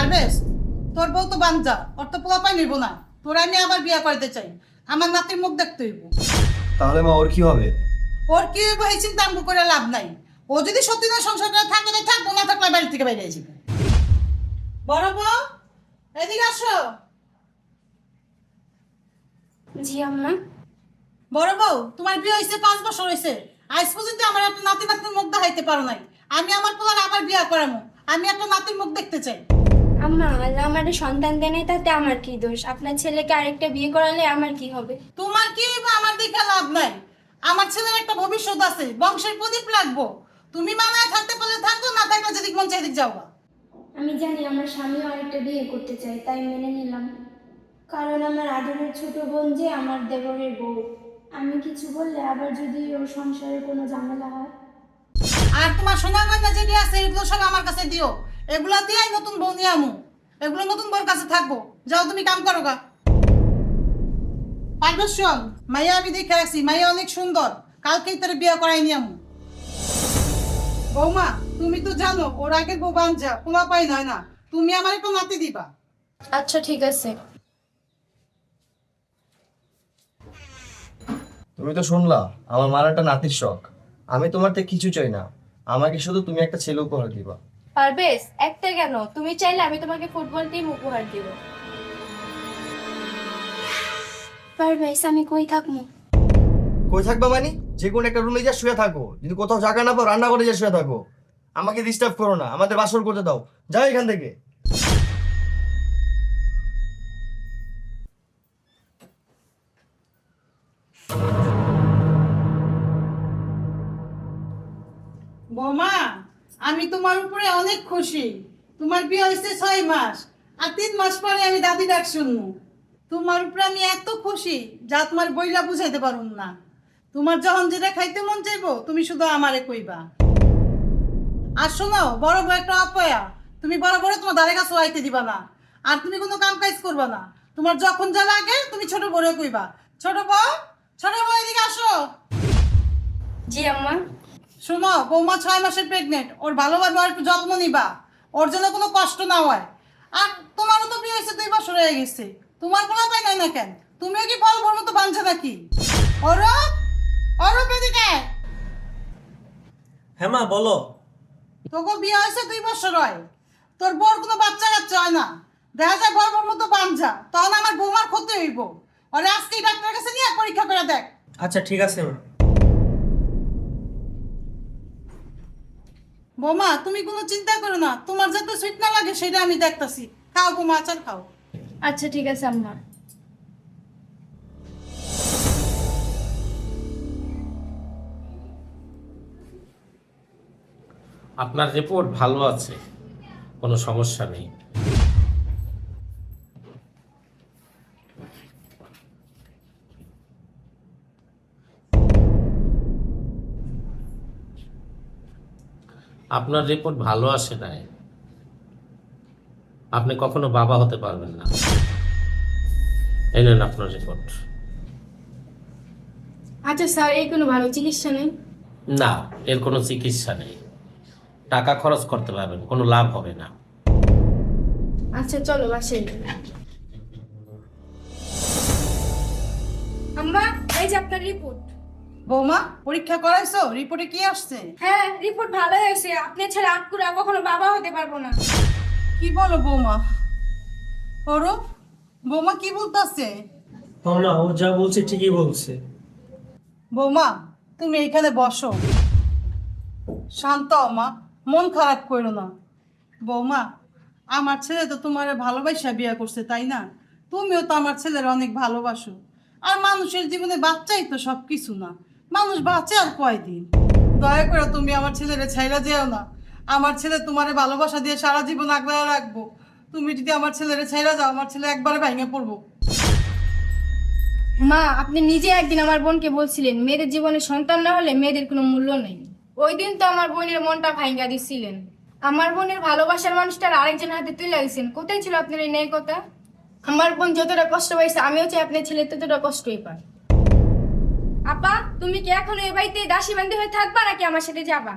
পারবেস? তোর বউ তো বাঞ্জা, ওর তো পোলা পাই নিব না। তোরা আমি আবার বিয়ে করতে চাই, আমার নাতির মুখ দেখতে হইব। তাহলে মা ওর কি হবে? ওর কি হইব এই চিন্তা আমগো করে লাভ নাই। ও যদি সত্যি না সংসার করে থাকবে না থাকবো, না থাকলে বাড়ি থেকে বাইরে যাবে। বড় বউ, এদিকে আসো। জি আম্মা। বড় বউ, তোমার বিয়ে হয়েছে 5 বছর হয়েছে, আজ পর্যন্ত আমার একটা নাতি নাতির মুখ দেখাইতে পারো নাই। আমি আমার পোলার আবার বিয়ে করামো, আমি একটা নাতির মুখ দেখতে চাই। আম্মা, আল্লাহ আমার সন্তান দেয় নাই, তাতে আমার কি দোষ? আপনার ছেলেকে আরেকটা বিয়ে করালে আমার কি হবে? তোমার কি হইব আমার দেখে লাভ নাই। আমার ছেলের একটা ভবিষ্যৎ আছে, বংশের প্রদীপ লাগবো। তুমি মানায় থাকতে পারলে থাকো, না থাকলে যেদিক মন চাই দিক যাও। আমি জানি আমার স্বামীও আরেকটা বিয়ে করতে চাই, তাই মেনে নিলাম। কারণ আমার আদরের ছোট বোন যে আমার দেবরের বউ। আমি কিছু বললে আবার যদি ওর সংসারে কোনো ঝামেলা হয়। আর তোমার সোনা গয়না যেটি আছে এগুলো সব আমার কাছে দিও। এগুলো দিয়ে নতুন বউ নিয়ে আমু, এগুলো নতুন বউর কাছে থাকবো। যাও তুমি কাম করো গা। পারবেশ শোন, মাইয়া আমি দেখে রাখছি, মাইয়া অনেক সুন্দর, কালকেই তোর বিয়ে করাই নিয়ে আমু। বৌমা, তুমি তো জানো ওর আগের বউ বাঞ্জা, পোলা পাই নয় না। তুমি আমার একটু নাতি দিবা। আচ্ছা ঠিক আছে। তুমি তো শুনলা আমার মার একটা নাতির শখ। আমি তোমার থেকে কিছু চাই না, আমাকে শুধু তুমি একটা ছেলে উপহার দিবা। পারবেশ, একটা কেন, তুমি চাইলে আমি তোমাকে ফুটবল টিম উপহার দিব। পারবেশ, আমি কই থাকবো? কই থাকবা মানে? যে কোনো একটা রুমে যা শুয়ে থাকো, যদি কোথাও জায়গা না পাও রান্না করে যা শুয়ে থাকো। আমাকে ডিস্টার্ব করো না, আমাদের বাসর করতে দাও। যাও এখান থেকে। বৌমা, আমি তোমার উপরে অনেক খুশি। তোমার বিয়ে হয়েছে 6 মাস, আর 3 মাস পরে আমি দাদি ডাক শুনবো। তোমার উপরে আমি এত খুশি যা তোমার বইলা বুঝাইতে পারুম না। তোমার যখন যেটা খাইতে মন চাইবো তুমি শুধু আমারে কইবা। আর শোনো, বড় বড় একটা অপয়া, তুমি বড় বড় তোমার দ্বারে কাছে আইতে দিবা না। আর তুমি কোনো কাম কাজ করবা না। তোমার যখন যা লাগে তুমি ছোট বড় কইবা। ছোট বউ, ছোট বউ এদিকে আসো। জি আম্মা। শোনো, বৌমা 6 মাসের প্রেগনেন্ট, ওর ভালোভাবে ওর একটু যত্ন নিবা, ওর জন্য কোনো কষ্ট না হয়। আর তোমারও তো বিয়ে হয়েছে 2 বছর হয়ে গেছে, তোমার কোনো পাই নাই না কেন? তুমিও কি বল বল মতো বাঁধছো নাকি? অরূপ, অরূপ এদিকে আয়। হ্যাঁ মা বলো। তোকে বিয়ে হয়েছে 2 বছর হয়, তোর বউর কোনো বাচ্চা কাচ্চা হয় না। দেখা যায় বর বর মতো বাঞ্জা, তখন আমার বৌমার ক্ষতি হইব। ওরে আজকেই ডাক্তারের কাছে নিয়ে পরীক্ষা করে দেখ। আচ্ছা ঠিক আছে মা। বৌমা, তুমি কোনো চিন্তা করো না, তোমার যাতে সুইট না লাগে সেটা আমি দেখতাছি। খাও বৌমা, আচার খাও। আচ্ছা ঠিক আছে আম্মা। আপনার রিপোর্ট ভালো আছে, কোনো সমস্যা নেই। আপনার রিপোর্ট ভালো আসে নাই, আপনি কখনো বাবা হতে পারবেন না। এই নেন আপনার রিপোর্ট। আচ্ছা স্যার, এই কোনো ভালো চিকিৎসা নেই? না, এর কোনো চিকিৎসা নেই, টাকা খরচ করতে পারবেন, কোনো লাভ হবে না। আচ্ছা চলো বাসায়। আম্মা, এই যে আপনার রিপোর্ট। বৌমা, পরীক্ষা করাইছো? রিপোর্টে কি আসছে? হ্যাঁ, রিপোর্ট ভালো হয়েছে। আপনি ছাড়া আটকুরা কখনো বাবা হতে পারবো না। কি বলো বৌমা? অরূপ, বৌমা কি বলতাছে? হ্যাঁ না, ও যা বলছে ঠিকই বলছে। বৌমা, তুমি এখানে বসো, শান্ত হও মা, মন খারাপ করো না। বৌমা, আমার ছেলে তো তোমার ভালোবাসা বিয়ে করছে, তাই না? তুমিও তো আমার ছেলের অনেক ভালোবাসো। আর মানুষের জীবনে বাচ্চাই তো সব কিছু না, মানুষ বাঁচে আর কয়দিন। দয়া করে তুমি আমার ছেলেরে ছাইরা যেও না। আমার ছেলে তোমারে ভালোবাসা দিয়ে সারা জীবন আগলে রাখবো। তুমি যদি আমার ছেলেরে ছাইরা যাও, আমার ছেলে একবারে ভেঙে পড়বো। মা, আপনি নিজে একদিন আমার বোনকে বলছিলেন মেয়েদের জীবনে সন্তান না হলে মেয়েদের কোনো মূল্য নেই। ওই দিন তো আমার বোনের মনটা ভাঙা দিছিলেন। আমার বোনের ভালোবাসার মানুষটার আরেকজন হাতে তুলে লাগছেন। কোথায় ছিল আপনার এই ন্যায় কথা? আমার বোন যতটা কষ্ট পাইছে, আমিও চাই আপনার ছেলে ততটা কষ্টই পায়। আপা, তুমি কি এখনো এই বাড়িতে দাসী বান্ধি হয়ে থাকবা নাকি আমার সাথে যাবা?